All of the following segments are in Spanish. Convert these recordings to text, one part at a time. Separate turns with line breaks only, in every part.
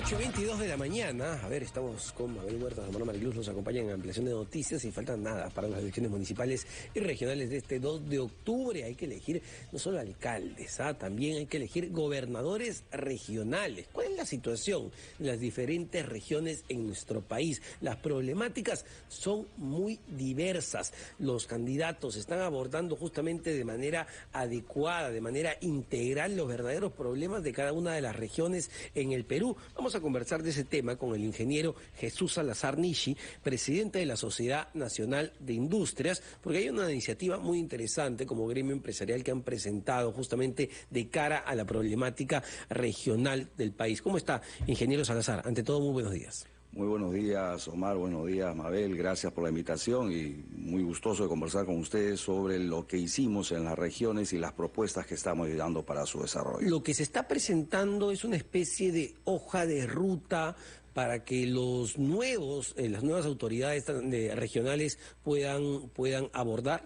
8:22 de la mañana. A ver, estamos con Mabel Huerta, Zamora Mariluz, nos acompañan en ampliación de noticias y faltan nada para las elecciones municipales y regionales de este 2 de octubre. Hay que elegir no solo alcaldes, también hay que elegir gobernadores regionales. ¿Cuál es la situación en las diferentes regiones en nuestro país? Las problemáticas son muy diversas. Los candidatos están abordando justamente de manera adecuada, de manera integral, los verdaderos problemas de cada una de las regiones en el Perú. Vamos a conversar de ese tema con el ingeniero Jesús Salazar Nishi, presidente de la Sociedad Nacional de Industrias, porque hay una iniciativa muy interesante como gremio empresarial que han presentado justamente de cara a la problemática regional del país. ¿Cómo está, ingeniero Salazar? Ante todo, muy buenos días.
Muy buenos días, Omar, buenos días, Mabel, gracias por la invitación y muy gustoso de conversar con ustedes sobre lo que hicimos en las regiones y las propuestas que estamos dando para su desarrollo.
Lo que se está presentando es una especie de hoja de ruta para que las nuevas autoridades regionales puedan abordar.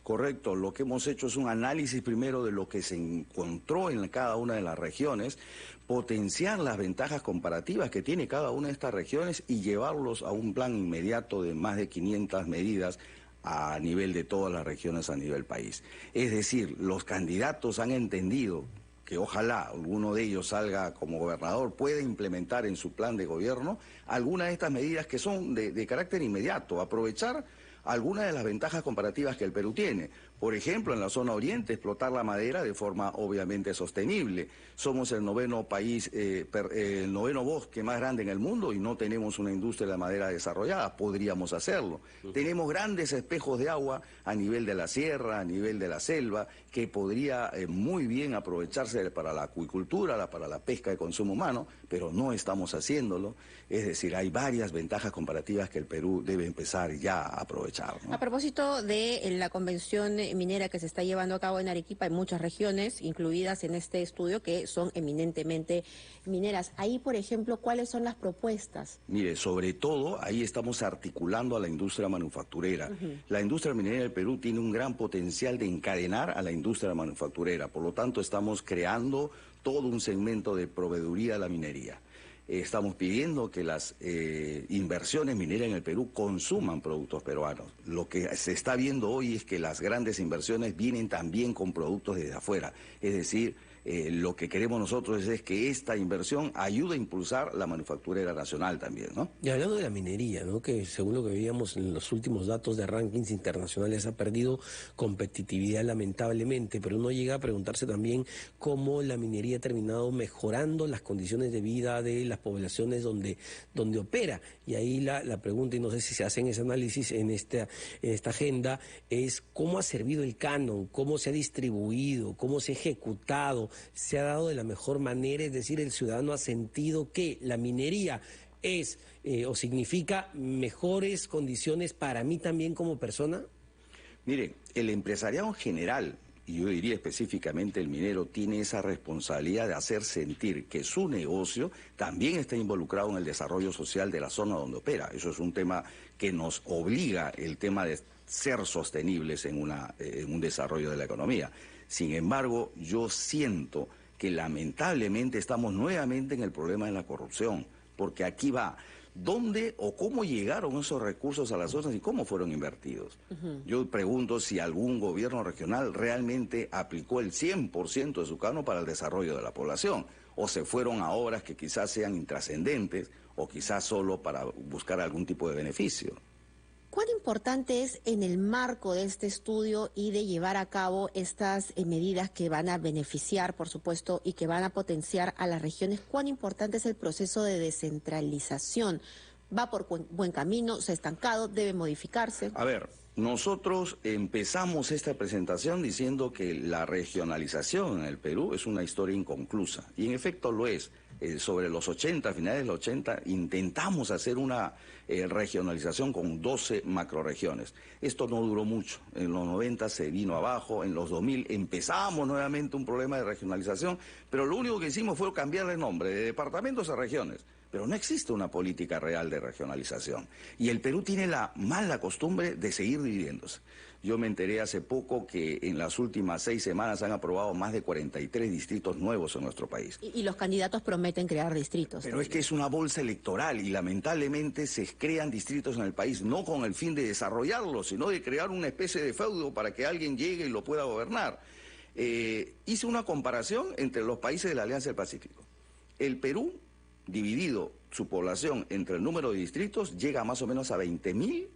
Correcto, lo que hemos hecho es un análisis primero de lo que se encontró en cada una de las regiones, potenciar las ventajas comparativas que tiene cada una de estas regiones y llevarlos a un plan inmediato de más de 500 medidas a nivel de todas las regiones a nivel país. Es decir, los candidatos han entendido que ojalá alguno de ellos salga como gobernador, pueda implementar en su plan de gobierno algunas de estas medidas que son de carácter inmediato, aprovechar algunas de las ventajas comparativas que el Perú tiene. Por ejemplo, en la zona oriente, explotar la madera de forma obviamente sostenible. Somos el noveno país, el noveno bosque más grande en el mundo y no tenemos una industria de la madera desarrollada. Podríamos hacerlo. Tenemos grandes espejos de agua a nivel de la sierra, a nivel de la selva, que podría muy bien aprovecharse para la acuicultura, para la pesca de consumo humano, pero no estamos haciéndolo. Es decir, hay varias ventajas comparativas que el Perú debe empezar ya a aprovechar, ¿no?
A propósito de la convención minera que se está llevando a cabo en Arequipa, hay muchas regiones incluidas en este estudio que son eminentemente mineras. Ahí, por ejemplo, ¿cuáles son las propuestas?
Mire, sobre todo ahí estamos articulando a la industria manufacturera. La industria minera del Perú tiene un gran potencial de encadenar a la industria manufacturera. Por lo tanto, estamos creando todo un segmento de proveeduría de la minería. Estamos pidiendo que las inversiones mineras en el Perú consuman productos peruanos. Lo que se está viendo hoy es que las grandes inversiones vienen también con productos desde afuera. Es decir, lo que queremos nosotros es que esta inversión ayude a impulsar la manufacturera nacional también, ¿no?
Y hablando de la minería, ¿no?, que según lo que veíamos en los últimos datos de rankings internacionales ha perdido competitividad lamentablemente, pero uno llega a preguntarse también cómo la minería ha terminado mejorando las condiciones de vida de las poblaciones donde opera. Y ahí la pregunta, y no sé si se hacen ese análisis en esta agenda, es cómo ha servido el canon, cómo se ha distribuido, cómo se ha ejecutado, se ha dado de la mejor manera, es decir, el ciudadano ha sentido que la minería es o significa mejores condiciones para mí también como persona.
Mire, el empresariado en general, y yo diría específicamente el minero, tiene esa responsabilidad de hacer sentir que su negocio también está involucrado en el desarrollo social de la zona donde opera. Eso es un tema que nos obliga, el tema de ser sostenibles en un desarrollo de la economía. Sin embargo, yo siento que lamentablemente estamos nuevamente en el problema de la corrupción, porque aquí va, ¿dónde o cómo llegaron esos recursos a las zonas y cómo fueron invertidos? Yo pregunto si algún gobierno regional realmente aplicó el 100% de su canon para el desarrollo de la población, o se fueron a obras que quizás sean intrascendentes o quizás solo para buscar algún tipo de beneficio.
¿Cuán importante es en el marco de este estudio y de llevar a cabo estas medidas que van a beneficiar, por supuesto, y que van a potenciar a las regiones? ¿Cuán importante es el proceso de descentralización? ¿Va por buen camino? ¿Se ha estancado? ¿Debe modificarse?
A ver, nosotros empezamos esta presentación diciendo que la regionalización en el Perú es una historia inconclusa, y en efecto lo es. Sobre los 80, finales de los 80, intentamos hacer una regionalización con 12 macroregiones. Esto no duró mucho. En los 90 se vino abajo, en los 2000 empezamos nuevamente un problema de regionalización, pero lo único que hicimos fue cambiarle el nombre de departamentos a regiones. Pero no existe una política real de regionalización. Y el Perú tiene la mala costumbre de seguir dividiéndose. Yo me enteré hace poco que en las últimas 6 semanas han aprobado más de 43 distritos nuevos en nuestro país.
Y los candidatos prometen crear distritos.
Pero es que es una bolsa electoral y lamentablemente se crean distritos en el país no con el fin de desarrollarlos, sino de crear una especie de feudo para que alguien llegue y lo pueda gobernar. Hice una comparación entre los países de la Alianza del Pacífico. El Perú, dividido su población entre el número de distritos, llega más o menos a 20.000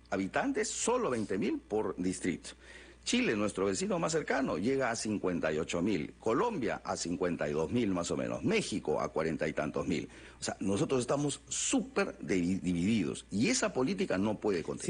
habitantes, solo 20.000 por distrito. Chile, nuestro vecino más cercano, llega a 58.000. Colombia a 52.000 más o menos. México a 40 y tantos mil. O sea, nosotros estamos súper divididos y esa política no puede continuar.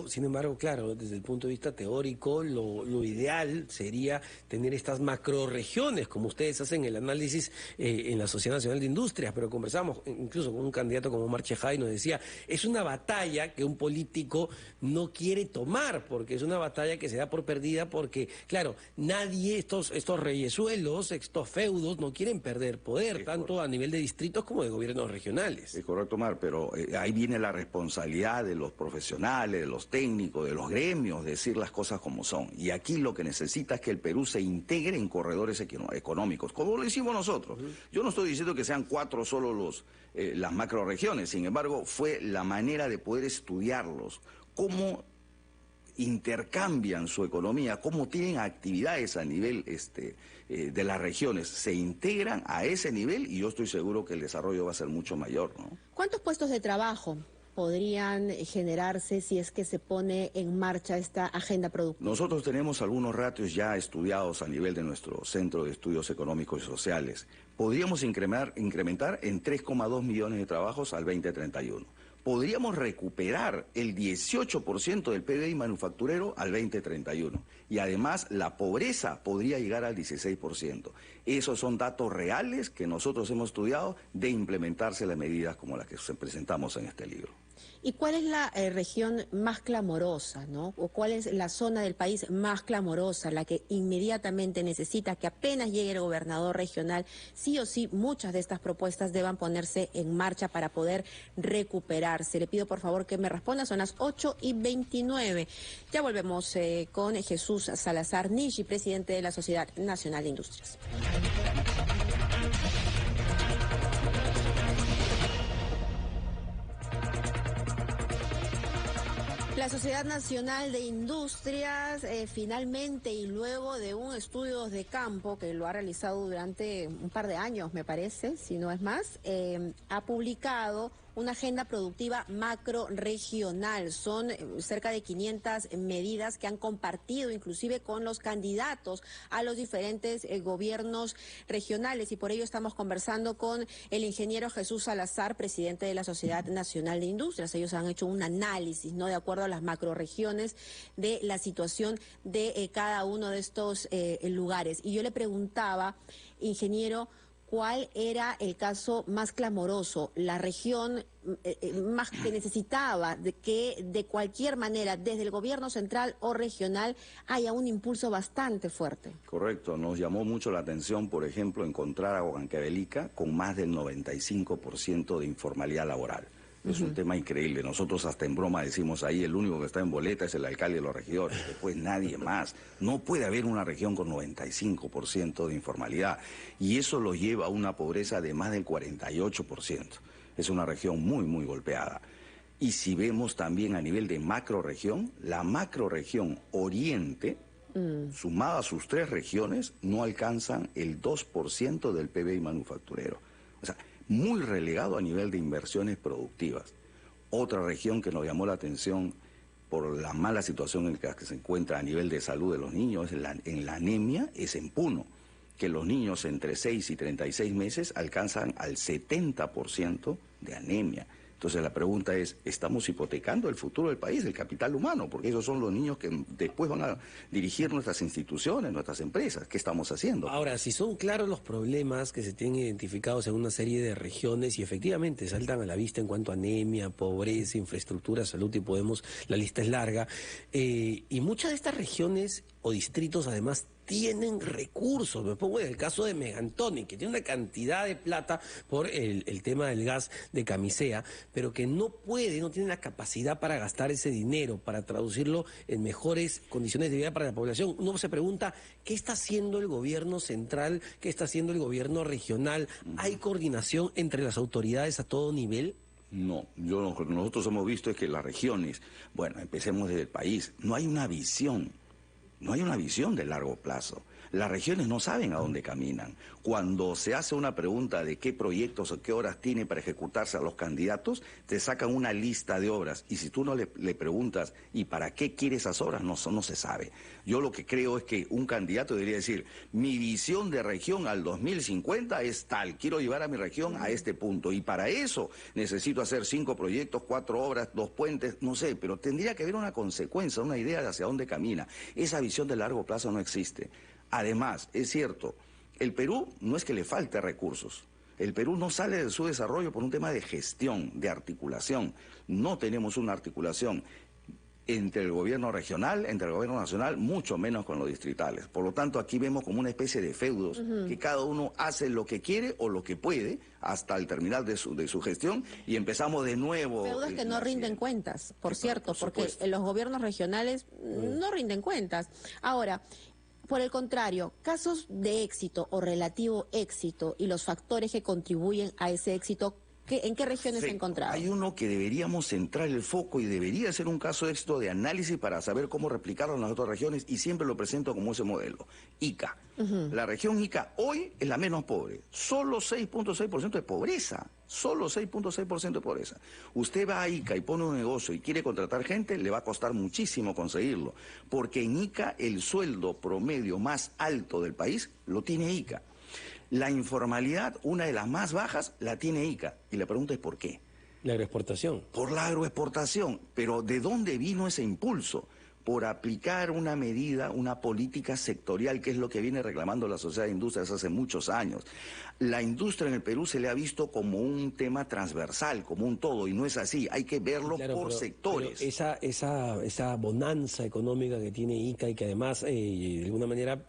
Sin embargo, claro, desde el punto de vista teórico, lo ideal sería tener estas macroregiones, como ustedes hacen el análisis en la Sociedad Nacional de Industrias, pero conversamos incluso con un candidato como Omar Chejay y nos decía, es una batalla que un político no quiere tomar, porque es una batalla que se da por perdida porque, claro, nadie, estos reyesuelos, estos feudos, no quieren perder poder, tanto a nivel de distritos como de gobiernos regionales.
Es correcto, Omar, pero ahí viene la responsabilidad de los profesionales, de los técnicos, de los gremios, decir las cosas como son. Y aquí lo que necesita es que el Perú se integre en corredores económicos, como lo hicimos nosotros. Yo no estoy diciendo que sean 4 solo las macroregiones, sin embargo, fue la manera de poder estudiarlos, cómo intercambian su economía, cómo tienen actividades a nivel de las regiones, se integran a ese nivel y yo estoy seguro que el desarrollo va a ser mucho mayor, ¿no?
¿Cuántos puestos de trabajo podrían generarse si es que se pone en marcha esta agenda productiva?
Nosotros tenemos algunos ratios ya estudiados a nivel de nuestro Centro de Estudios Económicos y Sociales. Podríamos incrementar en 3,2 millones de trabajos al 2031. Podríamos recuperar el 18% del PBI manufacturero al 2031. Y además la pobreza podría llegar al 16%. Esos son datos reales que nosotros hemos estudiado de implementarse las medidas como las que presentamos en este libro.
¿Y cuál es la región más clamorosa, ¿no? ¿O cuál es la zona del país más clamorosa, la que inmediatamente necesita que apenas llegue el gobernador regional, sí o sí, muchas de estas propuestas deban ponerse en marcha para poder recuperarse? Le pido por favor que me responda, son las 8:29. Ya volvemos con Jesús Salazar Nishi, presidente de la Sociedad Nacional de Industrias. La Sociedad Nacional de Industrias finalmente y luego de un estudio de campo que lo ha realizado durante un par de años, me parece, si no es más, ha publicado una agenda productiva macro regional. Son cerca de 500 medidas que han compartido inclusive con los candidatos a los diferentes gobiernos regionales y por ello estamos conversando con el ingeniero Jesús Salazar, presidente de la Sociedad Nacional de Industrias. Ellos han hecho un análisis, ¿no?, de acuerdo a las macroregiones de la situación de cada uno de estos lugares. Y yo le preguntaba, ingeniero, ¿cuál era el caso más clamoroso, la región más que necesitaba de que de cualquier manera, desde el gobierno central o regional, haya un impulso bastante fuerte?
Correcto, nos llamó mucho la atención, por ejemplo, encontrar a Huancavelica con más del 95% de informalidad laboral. Es un tema increíble. Nosotros hasta en broma decimos ahí, el único que está en boleta es el alcalde de los regidores, después nadie más. No puede haber una región con 95% de informalidad y eso lo lleva a una pobreza de más del 48%. Es una región muy, muy golpeada. Y si vemos también a nivel de macroregión, la macroregión Oriente, sumada a sus 3 regiones, no alcanzan el 2% del PBI manufacturero. O sea, muy relegado a nivel de inversiones productivas. Otra región que nos llamó la atención por la mala situación en la que se encuentra a nivel de salud de los niños en la anemia es en Puno, que los niños entre 6 y 36 meses alcanzan al 70% de anemia. Entonces la pregunta es, ¿estamos hipotecando el futuro del país, el capital humano? Porque esos son los niños que después van a dirigir nuestras instituciones, nuestras empresas. ¿Qué estamos haciendo?
Ahora, si son claros los problemas que se tienen identificados en una serie de regiones y efectivamente saltan a la vista en cuanto a anemia, pobreza, infraestructura, salud y la lista es larga, y muchas de estas regiones o distritos además tienen recursos. Me pongo en el caso de Megantonic, que tiene una cantidad de plata por el tema del gas de Camisea, pero que no tiene la capacidad para gastar ese dinero, para traducirlo en mejores condiciones de vida para la población. Uno se pregunta, ¿qué está haciendo el gobierno central? ¿Qué está haciendo el gobierno regional? ¿Hay coordinación entre las autoridades a todo nivel?
No, lo que nosotros hemos visto es que las regiones, bueno, empecemos desde el país, no hay una visión. No hay una visión de largo plazo. Las regiones no saben a dónde caminan. Cuando se hace una pregunta de qué proyectos o qué horas tiene para ejecutarse a los candidatos, te sacan una lista de obras. Y si tú no le preguntas, ¿y para qué quiere esas obras? No se sabe. Yo lo que creo es que un candidato debería decir, mi visión de región al 2050 es tal, quiero llevar a mi región a este punto. Y para eso necesito hacer 5 proyectos, 4 obras, 2 puentes, no sé, pero tendría que haber una consecuencia, una idea de hacia dónde camina. Esa visión de largo plazo no existe. Además, es cierto, el Perú no es que le falte recursos. El Perú no sale de su desarrollo por un tema de gestión, de articulación. No tenemos una articulación entre el gobierno regional, entre el gobierno nacional, mucho menos con los distritales. Por lo tanto, aquí vemos como una especie de feudos, que cada uno hace lo que quiere o lo que puede hasta el terminal de su gestión y empezamos de nuevo.
Feudos que no rinden cuentas, por cierto, porque los gobiernos regionales no rinden cuentas. Ahora, por el contrario, casos de éxito o relativo éxito y los factores que contribuyen a ese éxito, ¿en qué regiones se encontrado?
Hay uno que deberíamos centrar el foco y debería ser un caso de éxito de análisis para saber cómo replicarlo en las otras regiones y siempre lo presento como ese modelo. Ica. La región Ica hoy es la menos pobre. Solo 6.6% de pobreza. Solo 6.6% de pobreza. Usted va a Ica y pone un negocio y quiere contratar gente, le va a costar muchísimo conseguirlo. Porque en Ica el sueldo promedio más alto del país lo tiene Ica. La informalidad, una de las más bajas, la tiene Ica. Y la pregunta es ¿por qué?
La agroexportación.
Por la agroexportación. Pero ¿de dónde vino ese impulso? Por aplicar una medida, una política sectorial, que es lo que viene reclamando la Sociedad de Industrias hace muchos años. La industria en el Perú se le ha visto como un tema transversal, como un todo, y no es así. Hay que verlo por sectores.
Pero esa bonanza económica que tiene Ica y que además, de alguna manera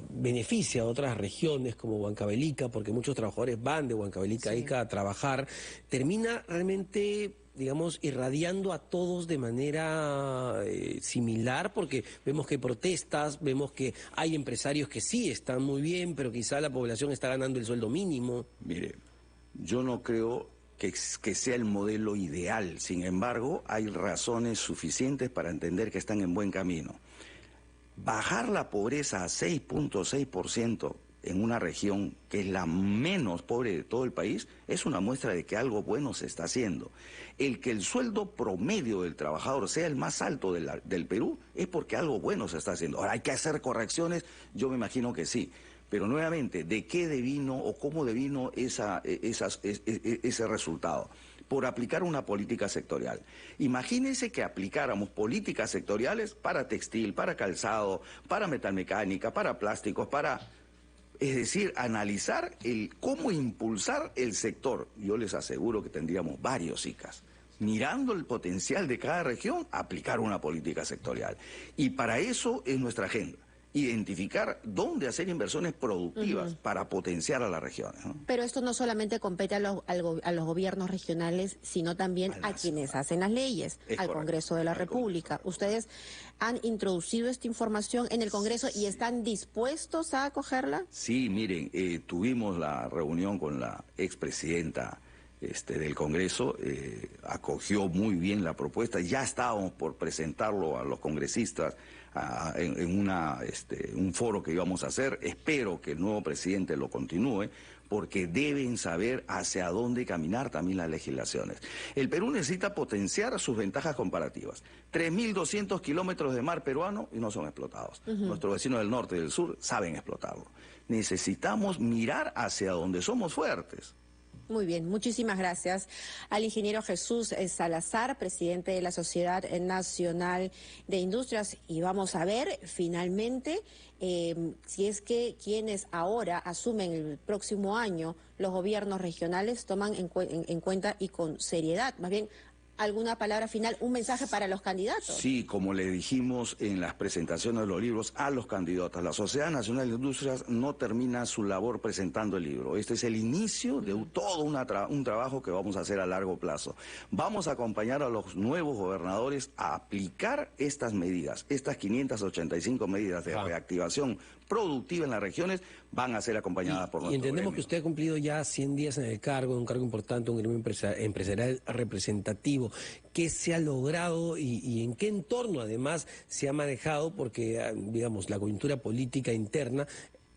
beneficia a otras regiones como Huancavelica, porque muchos trabajadores van de Huancavelica a Ica a trabajar, termina realmente, digamos, irradiando a todos de manera similar, porque vemos que hay protestas, vemos que hay empresarios que sí están muy bien, pero quizá la población está ganando el sueldo mínimo.
Mire, yo no creo que sea el modelo ideal, sin embargo, hay razones suficientes para entender que están en buen camino. Bajar la pobreza a 6.6% en una región que es la menos pobre de todo el país es una muestra de que algo bueno se está haciendo. El que el sueldo promedio del trabajador sea el más alto del Perú es porque algo bueno se está haciendo. Ahora, ¿hay que hacer correcciones? Yo me imagino que sí. Pero nuevamente, ¿de qué devino o cómo devino ese resultado? Por aplicar una política sectorial. Imagínense que aplicáramos políticas sectoriales para textil, para calzado, para metalmecánica, para plásticos, es decir, analizar cómo impulsar el sector. Yo les aseguro que tendríamos varios ICAs. Mirando el potencial de cada región, aplicar una política sectorial. Y para eso es nuestra agenda. Identificar dónde hacer inversiones productivas para potenciar a las regiones, ¿no?
Pero esto no solamente compete a los gobiernos regionales, sino también a quienes hacen las leyes, al Congreso de la República. ¿Ustedes han introducido esta información en el Congreso y están dispuestos a acogerla?
Sí, miren, tuvimos la reunión con la expresidenta del Congreso, acogió muy bien la propuesta, ya estábamos por presentarlo a los congresistas en un foro que íbamos a hacer. Espero que el nuevo presidente lo continúe, porque deben saber hacia dónde caminar también las legislaciones. El Perú necesita potenciar sus ventajas comparativas. 3.200 kilómetros de mar peruano y no son explotados. Nuestros vecinos del norte y del sur saben explotarlo. Necesitamos mirar hacia donde somos fuertes.
Muy bien, muchísimas gracias al ingeniero Jesús Salazar, presidente de la Sociedad Nacional de Industrias. Y vamos a ver finalmente si es que quienes ahora asumen el próximo año los gobiernos regionales toman en cuenta y con seriedad, más bien alguna palabra final, un mensaje para los candidatos.
Sí, como le dijimos en las presentaciones de los libros a los candidatos, la Sociedad Nacional de Industrias no termina su labor presentando el libro. Este es el inicio de todo un trabajo que vamos a hacer a largo plazo. Vamos a acompañar a los nuevos gobernadores a aplicar estas medidas, estas 585 medidas de reactivación productiva en las regiones van a ser acompañadas por nosotros.
Y entendemos que usted ha cumplido ya 100 días en el cargo, un cargo importante, un gremio empresarial representativo. ¿Qué se ha logrado y en qué entorno además se ha manejado? Porque, digamos, la coyuntura política interna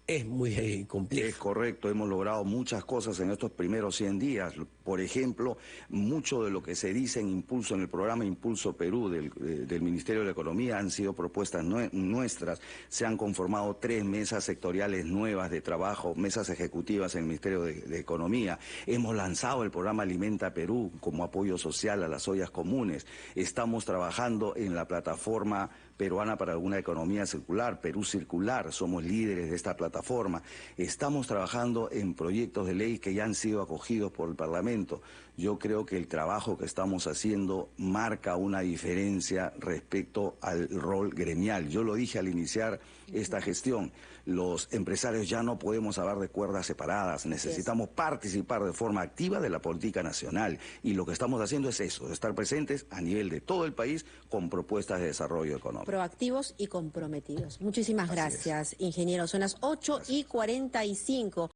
es muy compleja.
Es correcto, hemos logrado muchas cosas en estos primeros 100 días. Por ejemplo, mucho de lo que se dice en Impulso, en el programa Impulso Perú del Ministerio de la Economía, han sido propuestas nuestras. Se han conformado 3 mesas sectoriales nuevas de trabajo, mesas ejecutivas en el Ministerio de Economía. Hemos lanzado el programa Alimenta Perú como apoyo social a las ollas comunes. Estamos trabajando en la plataforma peruana para una economía circular, Perú Circular, somos líderes de esta plataforma. Estamos trabajando en proyectos de ley que ya han sido acogidos por el Parlamento. Yo creo que el trabajo que estamos haciendo marca una diferencia respecto al rol gremial. Yo lo dije al iniciar esta gestión, los empresarios ya no podemos hablar de cuerdas separadas, necesitamos participar de forma activa de la política nacional y lo que estamos haciendo es eso, estar presentes a nivel de todo el país con propuestas de desarrollo económico.
Proactivos y comprometidos. Muchísimas gracias, ingeniero. Son las 8:45.